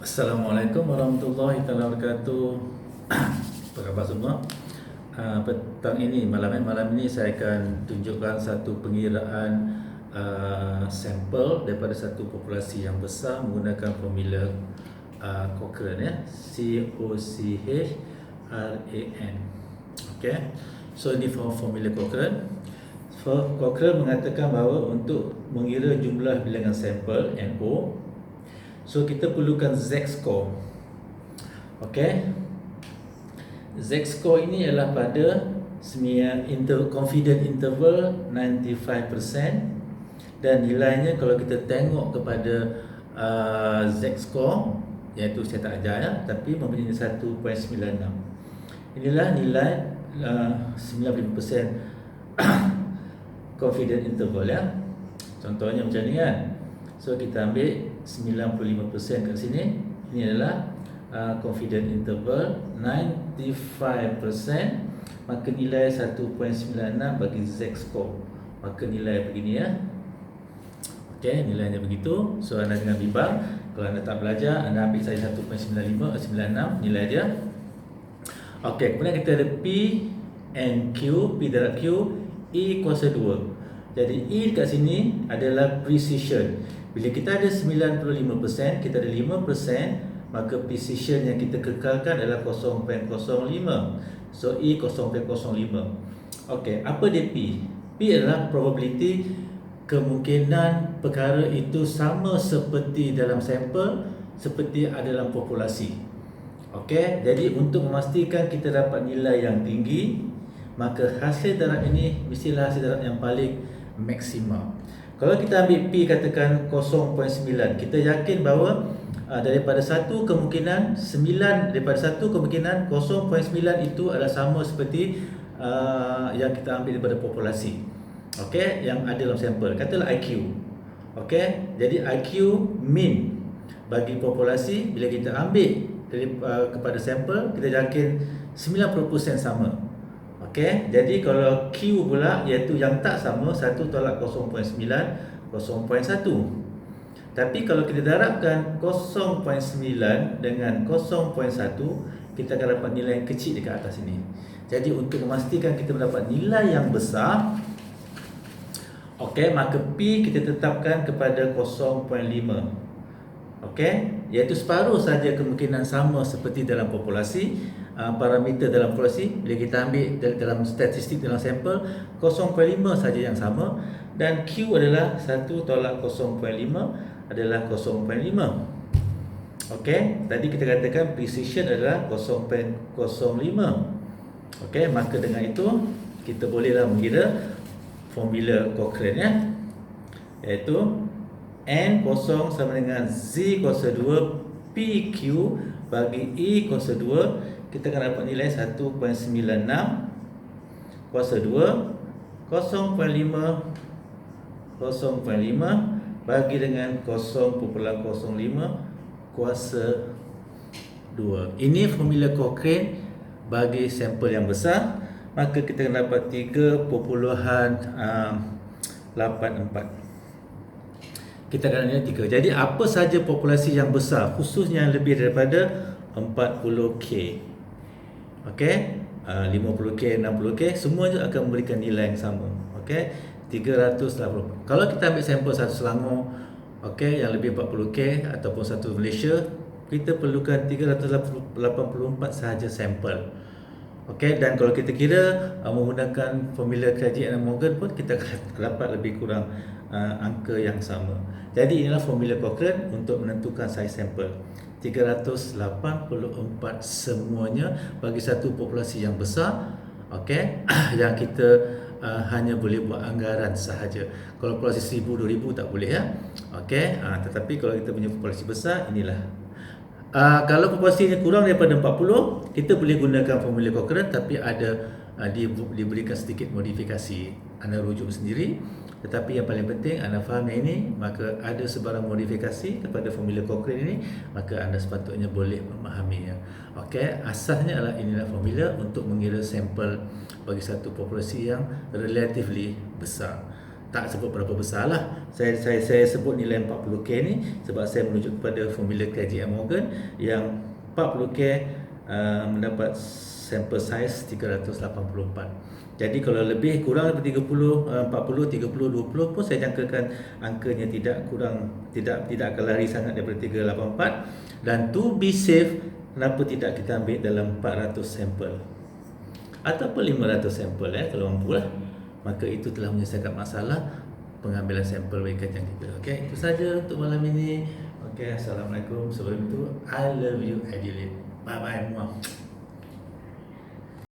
Assalamualaikum warahmatullahi wabarakatuh. Apa khabar semua? Petang ini, malam ini saya akan tunjukkan satu pengiraan sampel daripada satu populasi yang besar menggunakan formula Cochrane, ya. Cochrane. Okay. So ini formula Cochrane. Cochrane mengatakan bahawa untuk mengira jumlah bilangan sampel NO, so kita perlukan Z-score. Okey. Z-score ini ialah pada confident interval 95% dan nilainya kalau kita tengok kepada Z-score, iaitu saya tak ajar, ya, tapi mempunyai 1.96. Inilah nilai 95% confident interval, ya. Contohnya macam ni kan. So kita ambil 95% kat sini. Ini adalah confident interval 95%, maka nilai 1.96 bagi Z-score. Maka nilai begini, ya. Okey, nilainya begitu. So anda jangan bimbang. Kalau anda tak belajar, anda ambil saja 1.96 nilai dia. Okey, kemudian kita ada P and Q, P darab Q, E kuasa 2. Jadi E kat sini adalah precision. Bila kita ada 95%, kita ada 5%, maka precision yang kita kekalkan adalah 0.05. So E 0.05. Okey, apa dia P? P adalah probability, kemungkinan perkara itu sama seperti dalam sampel, seperti ada dalam populasi. Okey, jadi untuk memastikan kita dapat nilai yang tinggi, maka hasil darab ini mestilah hasil darab yang paling maksimal. Kalau kita ambil P katakan 0.9, kita yakin bahawa daripada satu kemungkinan 9, daripada satu kemungkinan 0.9 itu adalah sama seperti yang kita ambil daripada populasi. Okey, yang ada dalam sampel. Katalah IQ. Okey, jadi IQ mean bagi populasi bila kita ambil dari kepada sampel, kita yakin 90% sama. Okey, jadi kalau Q pula, iaitu yang tak sama, 1 tolak 0.9, 0.1. Tapi kalau kita darabkan 0.9 dengan 0.1, kita akan dapat nilai yang kecil dekat atas ini. Jadi untuk memastikan kita mendapat nilai yang besar, okey, maka P kita tetapkan kepada 0.5. Okey, iaitu separuh saja kemungkinan sama seperti dalam populasi. Parameter dalam populasi bila kita ambil dalam statistik dalam sampel, 0.5 saja yang sama, dan Q adalah 1 tolak 0.5 adalah 0.5. Okey, tadi kita katakan precision adalah 0.05. Okey, maka dengan itu kita bolehlah mengira formula Cochrane, ya, iaitu N kosong sama dengan Z kuasa 2 PQ bagi E kuasa 2. Kita akan dapat nilai 1.96 kuasa 2 0.5 bagi dengan 0.05 kuasa 2. Ini formula Cochrane bagi sampel yang besar, maka kita akan dapat 3.84. Kita akan nilai 3. Jadi apa saja populasi yang besar, khususnya yang lebih daripada 40K, okey, 50K, 60K, semuanya akan memberikan nilai yang sama. Okey, 380. Kalau kita ambil sampel satu Selangor, okey, yang lebih 40K ataupun satu Malaysia, kita perlukan 384 sahaja sampel. Okey, dan kalau kita kira menggunakan formula Craigie and Morgan pun, kita dapat lebih kurang angka yang sama. Jadi inilah formula Cochrane untuk menentukan saiz sampel. 384 semuanya bagi satu populasi yang besar. Okey, yang kita hanya boleh buat anggaran sahaja. Kalau populasi 1000, 2000 tak boleh, ya. Okey, tetapi kalau kita punya populasi besar, inilah. Kalau populasinya kurang daripada 40, kita boleh gunakan formula Cochrane, tapi ada diberikan sedikit modifikasi. Anda rujuk sendiri. Tetapi yang paling penting anda faham yang ini, maka ada sebarang modifikasi kepada formula Cochrane ini, maka anda sepatutnya boleh memahaminya. Okey, asasnya adalah inilah formula untuk mengira sampel bagi satu populasi yang relatively besar. tak sebut berapa besar lah. Saya sebut nilai 40K ni sebab saya merujuk kepada formula KJM Morgan yang 40K mendapat sample size 384. Jadi kalau lebih kurang daripada 30, 40, 30, 20 pun saya jangkakan angkanya tidak akan lari sangat daripada 384. Dan to be safe, kenapa tidak kita ambil dalam 400 sampel ataupun 500 sampel kalau mampu lah. Maka itu telah menyelesaikan masalah pengambilan sampel bagi kajian kita. Okey, itu saja untuk malam ini. Okey, assalamualaikum. Sebelum itu, I love you Adelaide. Bye bye.